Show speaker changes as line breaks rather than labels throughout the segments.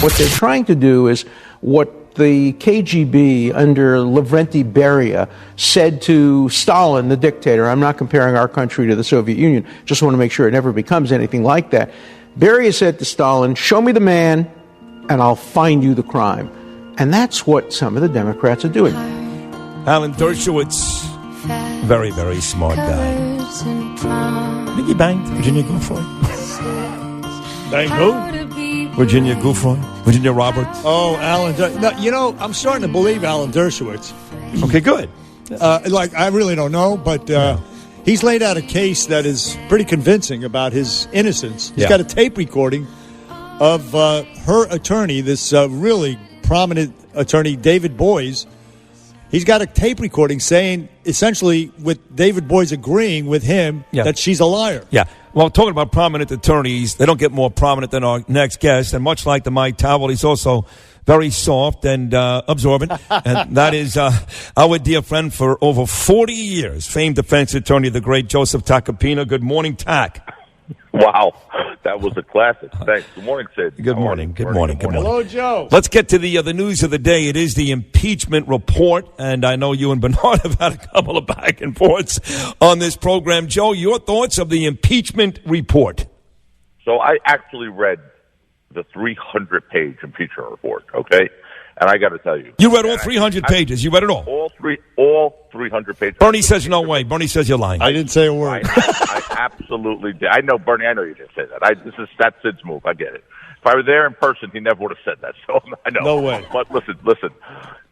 What they're trying to do is what the KGB under Lavrenti Beria said to Stalin, the dictator. I'm not comparing our country to the Soviet Union. Just want to make sure it never becomes anything like that. Beria said to Stalin, show me the man and I'll find you the crime. And that's what some of the Democrats are doing.
Alan Dershowitz, very, very smart guy. I think he banged Virginia Giuffre.
Banged who?
Virginia Giuffre. Virginia Roberts.
Oh, Alan. No, I'm starting to believe Alan Dershowitz.
Okay, good.
I really don't know, but he's laid out a case that is pretty convincing about his innocence. He's got a tape recording of her attorney, this really prominent attorney, David Boies. He's got a tape recording saying, essentially, with David Boies agreeing with him that she's a liar.
Yeah. Well, talking about prominent attorneys, they don't get more prominent than our next guest. And much like the Mike Towel, he's also very soft and absorbent. And that is our dear friend for over 40 years, famed defense attorney, the great Joseph Tacopina. Good morning, Tac.
Wow, that was a classic. Thanks. Good morning, Sid.
Good morning. Good morning.
Hello, Joe.
Let's get to the news of the day. It is the impeachment report, and I know you and Bernard have had a couple of back and forths on this program. Joe, your thoughts of the impeachment report?
So I actually read the 300-page impeachment report, okay? And I got to tell you.
You read all 300 pages. You read it all?
All 300 pages.
Bernie says no way. Bernie says you're lying.
I didn't say a word.
I absolutely did. I know, Bernie, I know you didn't say that. That's Sid's move. I get it. If I were there in person, he never would have said that. So I know.
No way.
But listen.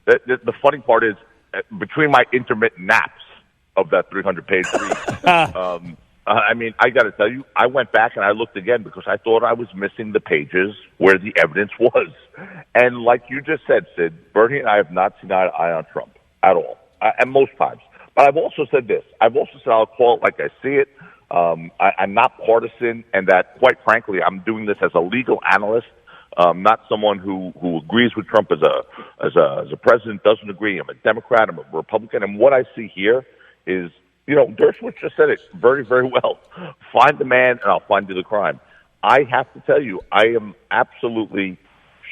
The funny part is, between my intermittent naps of that 300-page read, I mean, I got to tell you, I went back and I looked again because I thought I was missing the pages where the evidence was. And like you just said, Sid, Bernie and I have not seen eye to eye on Trump at all, and most times. But I've also said this. I've also said I'll call it like I see it. I'm not partisan, and that, quite frankly, I'm doing this as a legal analyst, not someone who agrees with Trump as a president, doesn't agree. I'm a Democrat. I'm a Republican. And what I see here is, Dershowitz just said it very, very well. Find the man, and I'll find you the crime. I have to tell you, I am absolutely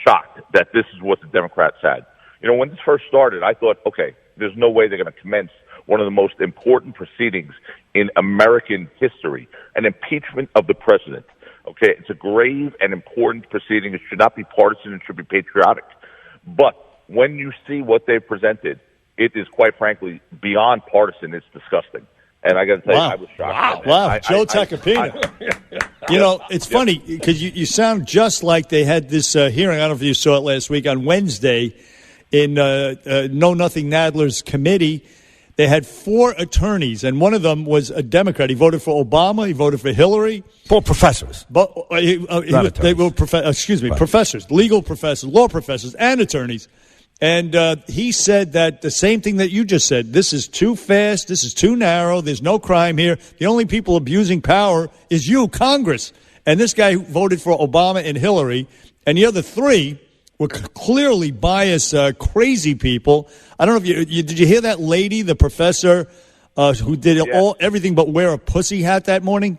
shocked that this is what the Democrats had. When this first started, I thought, okay, there's no way they're going to commence one of the most important proceedings in American history, an impeachment of the president. Okay, it's a grave and important proceeding. It should not be partisan. It should be patriotic. But when you see what they've presented, it is, quite frankly, beyond partisan. It's disgusting. And I got to tell you, I was shocked.
Wow. Joe Tacopina. It's funny because you sound just like they had this hearing. I don't know if you saw it last week on Wednesday in Know Nothing Nadler's committee. They had 4 attorneys, and one of them was a Democrat. He voted for Obama. He voted for Hillary.
4 professors.
But they were professors, legal professors, law professors, and attorneys. And he said that the same thing that you just said. This is too fast. This is too narrow. There's no crime here. The only people abusing power is you, Congress. And this guy who voted for Obama and Hillary, and the other 3 were clearly biased, crazy people. I don't know if did you hear that lady, the professor, who did everything but wear a pussy hat that morning?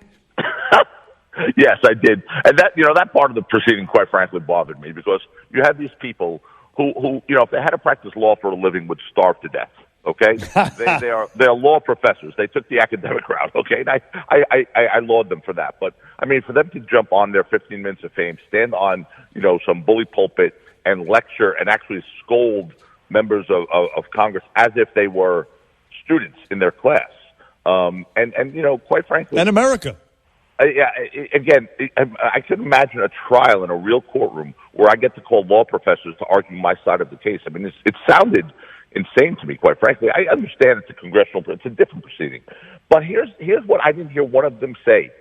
Yes, I did. And that part of the proceeding, quite frankly, bothered me because you have these people who if they had to practice law for a living, would starve to death. Okay, they are law professors. They took the academic route. Okay, and I laud them for that. But I mean, for them to jump on their 15 minutes of fame, stand on some bully pulpit and lecture and actually scold members of Congress as if they were students in their class, and quite frankly,
and America.
Again, I can imagine a trial in a real courtroom where I get to call law professors to argue my side of the case. I mean, it sounded insane to me, quite frankly. I understand it's a different proceeding. But here's what I didn't hear one of them say.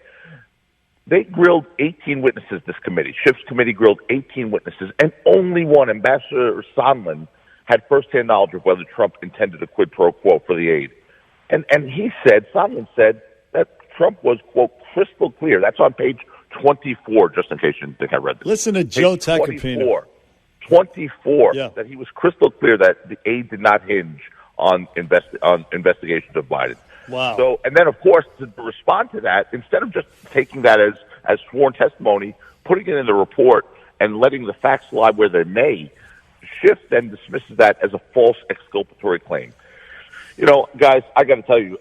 They grilled 18 witnesses, this committee. Schiff's committee grilled 18 witnesses, and only one, Ambassador Sondland, had firsthand knowledge of whether Trump intended a quid pro quo for the aid. And Sondland said that Trump was, quote, crystal clear. That's on page 24, just in case you didn't think I read this.
Listen to Joe Tacopina.
24, that he was crystal clear that the aid did not hinge on investigations of Biden.
Wow.
So, and then, of course, to respond to that, instead of just taking that as sworn testimony, putting it in the report, and letting the facts lie where they may, Schiff then dismisses that as a false exculpatory claim. Guys, I got to tell you,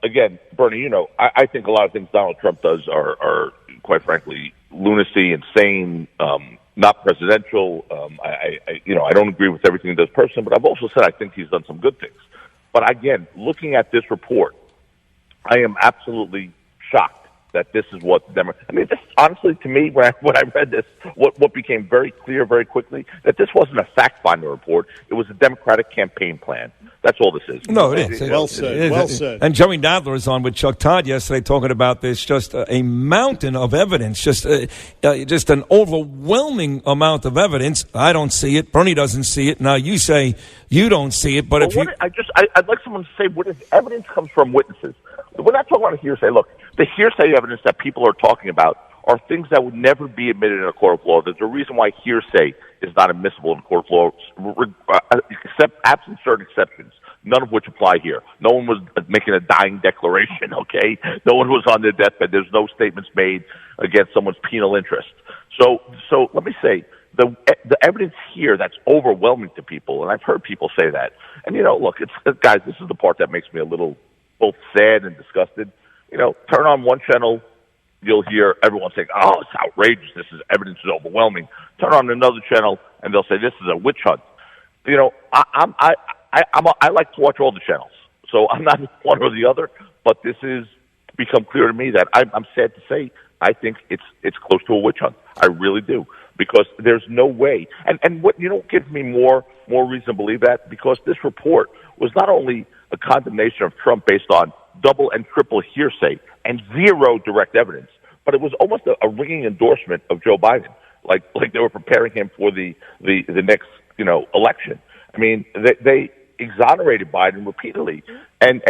again, Bernie, I think a lot of things Donald Trump does are quite frankly, lunacy, insane, not presidential. I don't agree with everything he does personally, but I've also said I think he's done some good things. But again, looking at this report, I am absolutely shocked that this is what Democrats. I mean, this honestly, to me, when I read this, what became very clear very quickly, that this wasn't a fact-finding report. It was a Democratic campaign plan. That's all this is.
No, it is.
Well said. Well said.
And Jerry Nadler is on with Chuck Todd yesterday talking about this. Just a mountain of evidence. Just an overwhelming amount of evidence. I don't see it. Bernie doesn't see it. Now you say you don't see it, but
I'd like someone to say what if evidence comes from witnesses. We're not talking about hearsay. Look, the hearsay evidence that people are talking about are things that would never be admitted in a court of law. There's a reason why hearsay is not admissible in court of law, except absent certain exceptions, none of which apply here. No one was making a dying declaration, okay? No one was on their deathbed. There's no statements made against someone's penal interest. So let me say, the evidence here that's overwhelming to people, and I've heard people say that. And, look, guys, this is the part that makes me a little both sad and disgusted. Turn on one channel, you'll hear everyone saying, "Oh, it's outrageous. This evidence is overwhelming." Turn on another channel, and they'll say, "This is a witch hunt." I like to watch all the channels, so I'm not one or the other. But this has become clear to me that I'm sad to say I think it's close to a witch hunt. I really do, because there's no way. And what gives me more reason to believe that, because this report was not only a condemnation of Trump based on double and triple hearsay and zero direct evidence, but it was almost a ringing endorsement of Joe Biden, like they were preparing him for the next election. I mean, they exonerated Biden repeatedly, and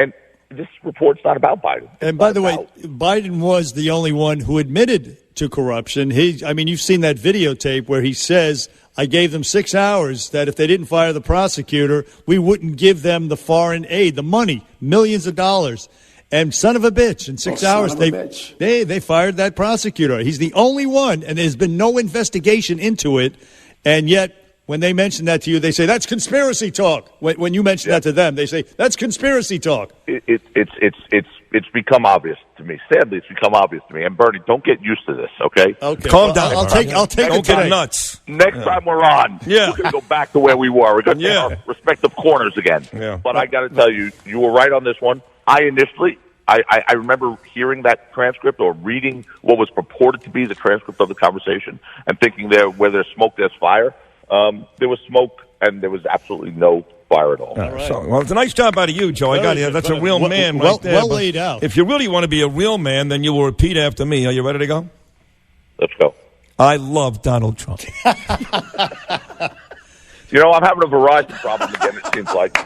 this report's not about Biden.
And by the way, Biden was the only one who admitted to corruption. You've seen that videotape where he says, "I gave them 6 hours that if they didn't fire the prosecutor, we wouldn't give them the foreign aid, the money, millions of dollars." And son of a bitch, in 6 hours, they fired that prosecutor. He's the only one, and there's been no investigation into it. And yet, when they mention that to you, they say, "That's conspiracy talk." When you mention that to them, they say, "That's conspiracy talk."
It's become obvious to me. Sadly, it's become obvious to me. And Bernie, don't get used to this, okay?
Okay.
Calm down.
I'll take
don't
it
get nuts.
Next time we're on, we're going to go back to where we were. We're going to take our respective corners again.
Yeah.
But I got to tell you, you were right on this one. I remember hearing that transcript or reading what was purported to be the transcript of the conversation and thinking where there's smoke, there's fire. There was smoke, and there was absolutely no fire at all.
Right.
So, it's a nice job out of you, Joe. I got you. That's a real man right there.
Well laid out.
If you really want to be a real man, then you will repeat after me. Are you ready to go?
Let's go.
I love Donald Trump.
I'm having a Verizon problem again, it seems like.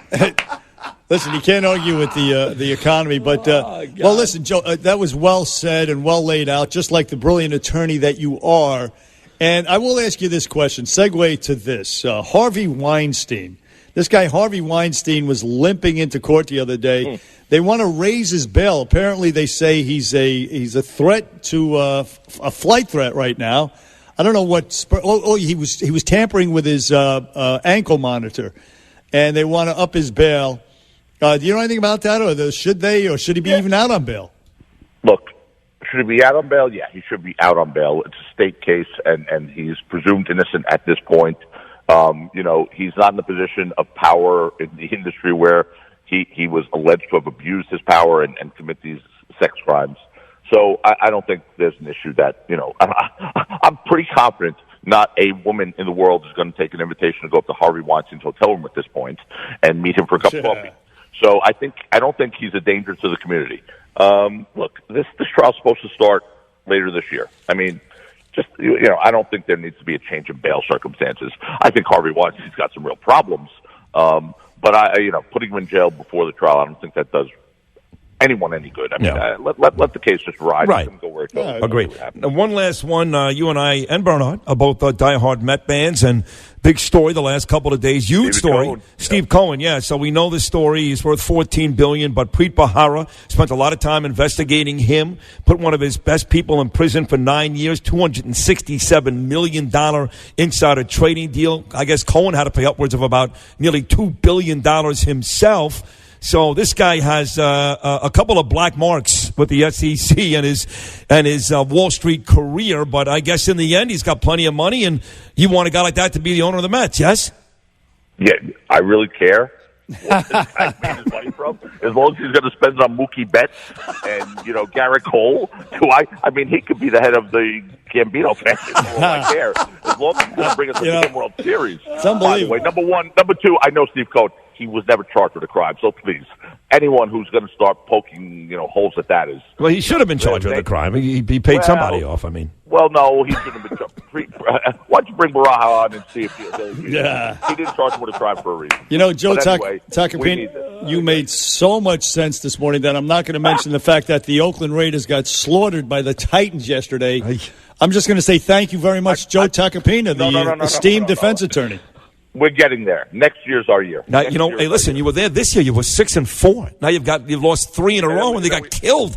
Listen, you can't argue with the economy, but well, listen, Joe, that was well said and well laid out, just like the brilliant attorney that you are. And I will ask you this question, segue to this. Harvey Weinstein. This guy, Harvey Weinstein, was limping into court the other day. They want to raise his bail. Apparently, they say he's a threat to a flight threat right now. I don't know what. He was tampering with his ankle monitor, and they want to up his bail. Do you know anything about that, or should he be even out on bail?
Look, should he be out on bail? Yeah, he should be out on bail. It's a state case, and he's presumed innocent at this point. He's not in the position of power in the industry where he was alleged to have abused his power and commit these sex crimes. So I don't think there's an issue that, I'm pretty confident not a woman in the world is going to take an invitation to go up to Harvey Weinstein's hotel room at this point and meet him for a cup of coffee. So I don't think he's a danger to the community. Look, this trial's supposed to start later this year. I mean, I don't think there needs to be a change in bail circumstances. I think Harvey Weinstein's got some real problems. But putting him in jail before the trial, I don't think that does anyone any good. I mean, let the case just ride.
Right.
Go where it goes.
Agreed. Now, one last one. You and I and Bernard are both diehard Met fans, and big story the last couple of days. Huge story.
Cohen.
Steve Cohen, yeah. So we know the story. He's worth $14 billion, but Preet Bharara spent a lot of time investigating him, put one of his best people in prison for 9 years, $267 million insider trading deal. I guess Cohen had to pay upwards of about nearly $2 billion himself. So this guy has a couple of black marks with the SEC and his Wall Street career, but I guess in the end he's got plenty of money, and you want a guy like that to be the owner of the Mets, yes?
Yeah, I really care. What this guy made his money from, as long as he's going to spend it on Mookie Betts and Garrett Cole. I mean, he could be the head of the Gambino family. I care as long as he's going to bring us to the World Series.
It's unbelievable.
By the way, number one, number two. I know Steve Cohen. He was never charged with a crime. So please, anyone who's going to start poking, holes at that is.
Well, he should have been charged with a crime. He paid somebody off. I mean.
Well, no, he shouldn't have been charged. Why don't you bring Baraja on and see if he didn't charge him with a crime for a reason.
Joe Tacopina, you made so much sense this morning that I'm not going to mention the fact that the Oakland Raiders got slaughtered by the Titans yesterday. I'm just going to say thank you very much, Joe Tacopina, the esteemed defense attorney.
We're getting there. Next year's our year.
Now, hey, listen, you were there this year. You were 6-4. Now you've lost 3 in a row, and they got killed.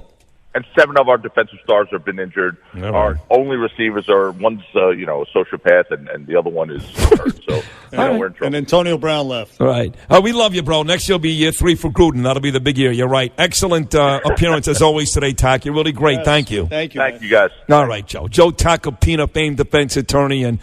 And 7 of our defensive stars have been injured. Our only receivers are one's a sociopath, and the other one is hurt. So we're in trouble.
And Antonio Brown left.
All right. We love you, bro. Next year will be year 3 for Gruden. That'll be the big year. You're right. Excellent appearance as always today, Tack. You're really great.
Yes.
Thank you.
Thank you,
Thank you, guys.
All right, Joe. Joe Tacopina, famed defense attorney, and